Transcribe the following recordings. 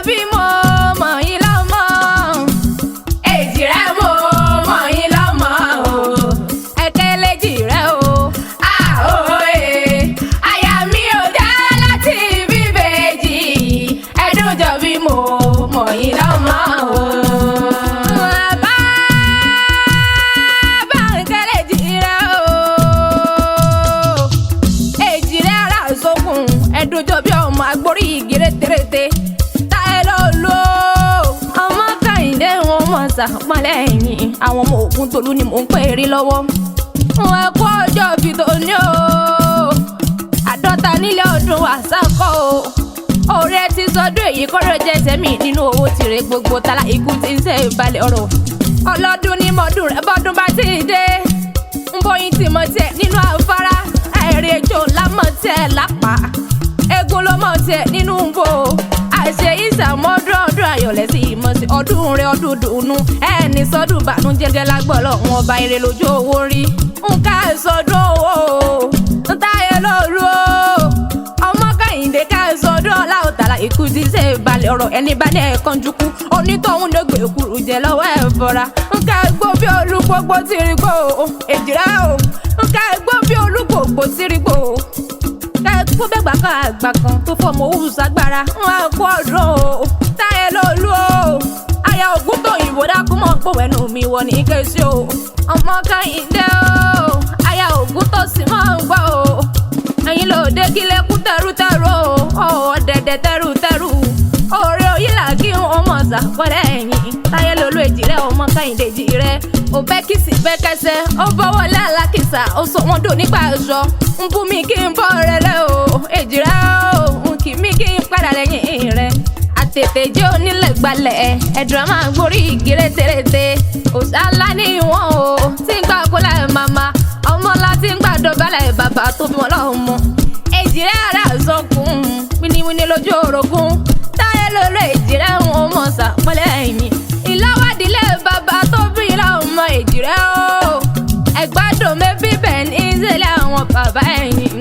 bí mo mọ̀ yín lọ́mọ. Èjì rẹ̀ mo mọ̀ yín lọ́mọ o. Ẹ̀kẹ́lẹ́jì rẹ̀ o. Àhóyè. Àyà mi ò dá láti bíbèjì. Ẹ̀dùn jọ bí mo mọ̀ yín lọ́mọ o. Ẹ̀dùn jọ bí ọmọ agbórí igi rétérété. Táyé ló lò ọmọ Kẹ́hìndé wọn mọ̀ sàpọ̀lẹ́ ẹ̀yìn. Àwọn ọmọ Ògúntolú ni mò ń pè rí lọ́wọ́. Wọn kó ọjọ́ bí tòní o. Àádọ́ta nílé ọdún àsákọ́ o. Orí ẹ ti sọdún èyí kọ́rọ̀ jẹ́ sẹ́mi nínú owó tìrẹ gbogbo tala ikú ti ń ṣe ìbalẹ̀ ọ̀rọ̀. Ọlọ́dún ní mọ́dún rẹ̀ bọ́dún bá ti dé. Ń bóyin tì mọ́ tiẹ̀ nínú afárá. Ẹ̀rí ejò lámọ̀ tiẹ̀ lápá. Egun ló mọ̀ tiẹ̀ nínú bò. Àṣẹ ìsàmọ́dún ọdún ayọ̀lẹ̀ sí ìmọ̀ sí ọdún rẹ̀ ọdún dùnú. Ẹni sọdún bànújẹ́ lágbọ́lọ̀ wọn ọba ire lójú owó rí. Nǹkan sọdún owó Táyé lólu o. Ọmọ Kẹ́hìndé ká sọdún ọlá òtàlà ikú ti ṣe ìbalẹ̀ ọ̀rọ̀ ẹni bá ní ẹ̀kan jukú. Onítọ̀hún ló gbé kúrú jẹ lọ́wọ́ ẹ̀ fọ́ra. Nǹkan gbó bí olúgbogbo ti rí gbó. Èjì rẹ̀ o. Nǹkan gbó bí olúgbogbo ti rí gbó. Kó bẹ́gbà kan àgbà kan tó fọmọ òwú ságbára wọn kó ọdún o. Táyé lólu o. Aya Ògúntóyìnbó dákú mọ́ pòwẹ́nu mi wọ ní kẹ́sí o. Ọmọ Kẹ́hìndé o. Aya Ògúntósìn mọ́ ń gbọ́ o. Ẹ̀yin ló dé kílẹ̀ kú tẹrútẹrú o. Ọ̀dẹ̀dẹ̀ tẹrútẹrú. Oore òyìnlá kí wọ́n mọ̀ sàpọ̀lẹ́ ẹ̀yìn. Táyé lólu èjì rẹ̀ ọmọ Kẹ́hìndé èjì rẹ̀. Ó bẹ́ kìsì bẹ́ kẹsẹ̀. Ó bọ́wọ́ lálákìsà. Ó sọ wọ́n dò nígbà aṣọ. Ń bú mi kí n bọ́ rẹ lẹ́ o. Èjì rẹ̀ o. Ń kì mí kí n padà lẹ́yìn rẹ̀. Àtètè jẹ́ onílẹ̀ gbalẹ̀. Ẹ̀dùn máa gbórí igi rétérété. Òṣàlá ní ìwọ̀n o. Tí ń gbà kólẹ̀ màmá. Ọmọ láti ń gbà dọ̀bálẹ̀ bàbá tó bí wọn lọ́mọ. Èjì rẹ̀ ara sọkún. Wíníwíní lójú orogún. Táyé lólu èjì rẹ̀ wọn mọ̀ sàpọ̀lẹ́ ẹ̀yìn. Ìlọ́wọ́dìlẹ̀ bàbá tó bí lọ́mọ èjì rẹ̀ o. Ẹ̀gbádùn mi bíbẹ̀ ní ìṣẹ̀lẹ̀ àwọn bàbá ẹ̀yìn.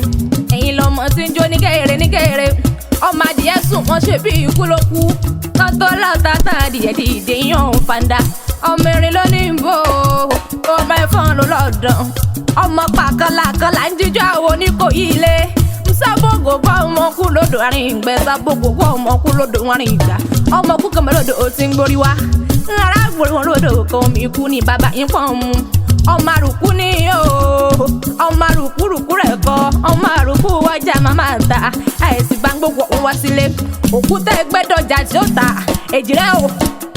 Ẹ̀yin lọmọ tí ń jó nígèrè. Ọmọ adìyẹ sùn wọ́n ṣe bí ikú ló kú. Tọ́tọ́ lọ́ta tán adìyẹ dìde yan fanda. Ọmọ erin ló ní bò ó. Ọmọ ẹ̀fọn ló lọ́dàn. Ọmọ pàkàlàkàlà ń jíjọ́ àwọn oníkòyí ilé. Sábògò kọ́ ọmọ kú lódò àárín ìgbẹ́. Sábògò kọ́ ọmọ kú lódò àárín ìgbà. Ọmọ kú kàmọ́ lódò ó ti ń gborí wá. Rárá gbòòrò wọn lódò kọ́ mi kú ní bàbá yín pọ̀ mu. Ọmọ àrùkú ni o. Ọmọ àrùkúrùkú rẹ̀ kọ́. Ọmọ àrùkú ọjà màmá ta. Àìsí bá ń gbogbo òun wá sílé. Òkúta ẹgbẹ́dọ̀jà tí ó ta. Èjì rẹ̀ o.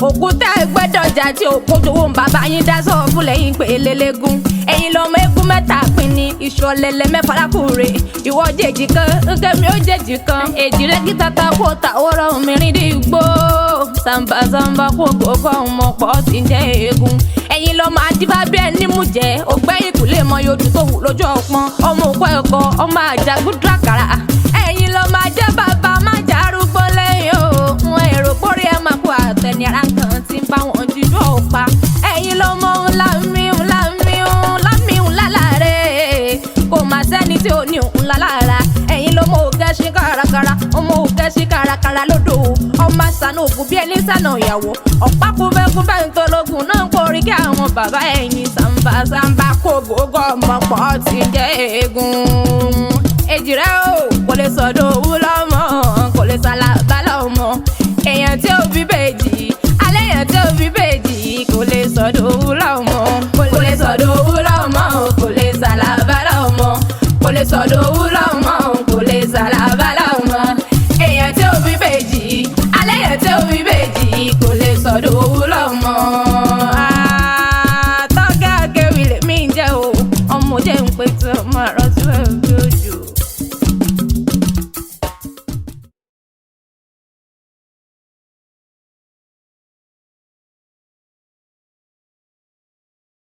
Òkúta ẹgbẹ́dọ̀jà tí ó kojú owó bàbá yín dá sọ fún lẹ́yìn pé elélégún. Ẹ̀yin lọmọ eégún mẹ́ta pín ní ìṣọ̀lẹ̀lẹ̀ mẹ́fà lákùrẹ́. Ìwọ jèjì kan nkẹ́mi ó jèjì kan. Èjì rẹ̀ kí tata kó ta ọ̀rọ̀ mìíràn dìgbò. Sàmbàsàmbà kó gbogbo ọmọ pọ̀ ti ń jẹ́ eégún. Ẹ̀yin lọmọ adífá bí ẹni mú jẹ́. Ògbẹ́yìn kò lè mọ yodù tó wù lójú ọpọ́n. Ọmọ òkú ẹ̀kọ́ ọmọ àjàgùdù àkàrà. Ẹ̀yin lọmọ ajẹ́ bàbá má járúgbó lẹ́yìn o. Wọn èrò pórí ẹ̀ máa kó àtẹni ara kan tí ń bá wọn jíjọ́ ọ̀pá. Ẹ̀yin lọmọ ńlá lálàrẹ̀. Kò má sẹ́ni tí ò ní òun lálára. Ẹ̀yin lọmọ ògẹ́sí kárakára. Ọmọ ògẹ́sí kárakára lódò. Ọmọ àṣàna ògùn bí ẹni sànà ìyàwó. Ọ̀pá kúfẹ́kúfẹ́ ń tológun náà ń kórí kí àwọn bàbá ẹ̀yìn sàmbàsàmbà kó gbogbo ọmọ pọ̀ ti jẹ́ eégún. Èjì rẹ̀ o. Kò lè sọ̀dọ̀ òwú lọ́mọ. Kò lè sàlàbà lọ́mọ. Èèyàn tí ó bí bèjì